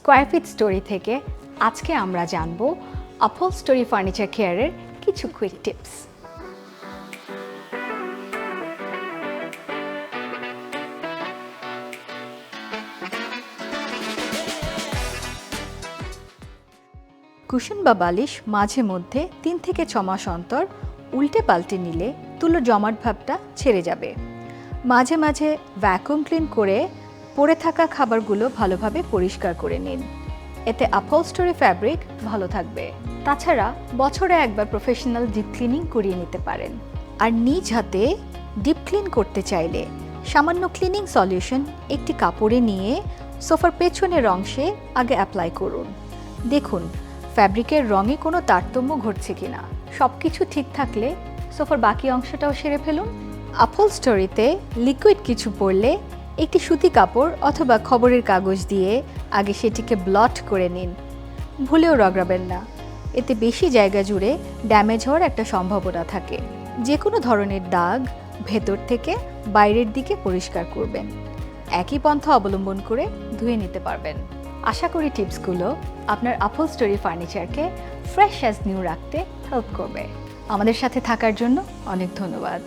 Square feet story থেকে আজকে আমরা জানব আপহোলস্টোরি ফার্নিচার কেয়ারের কিছু কুইক টিপস। কুশন বা বালিশ মাঝে মধ্যে 3 থেকে 6 মাস অন্তর উল্টে পাল্টে নিলে তুলোর জমাট ভাবটা ছেড়ে যাবে। মাঝে মাঝে ভ্যাকুয়াম ক্লিন করে পড়ে থাকা খাবারগুলো ভালোভাবে পরিষ্কার করে নিন, এতে আপহোলস্টোরি ফ্যাব্রিক ভালো থাকবে। তাছাড়া বছরে একবার প্রফেশনাল ডিপ ক্লিনিং করিয়ে নিতে পারেন। আর নিজ হাতে ডিপ ক্লিন করতে চাইলে সামান্য ক্লিনিং সলিউশন একটি কাপড়ে নিয়ে সোফার পেছনের অংশে আগে অ্যাপ্লাই করুন। দেখুন ফ্যাব্রিকের রঙে কোনো তারতম্য ঘটছে কিনা। সব কিছু ঠিক থাকলে সোফার বাকি অংশটাও সেরে ফেলুন। আপহোলস্টোরিতে লিকুইড কিছু পড়লে একটি সুতি কাপড় অথবা খবরের কাগজ দিয়ে আগে সেটিকে ব্লট করে নিন। ভুলেও রগড়াবেন না, এতে বেশি জায়গা জুড়ে ড্যামেজ হওয়ার একটা সম্ভাবনা থাকে। যে কোনো ধরনের দাগ ভেতর থেকে বাইরের দিকে পরিষ্কার করবেন। একই পন্থা অবলম্বন করে ধুয়ে নিতে পারবেন। আশা করি টিপসগুলো আপনার আপহোলস্টোরি ফার্নিচারকে ফ্রেশ অ্যাজ নিউ রাখতে হেল্প করবে। আমাদের সাথে থাকার জন্য অনেক ধন্যবাদ।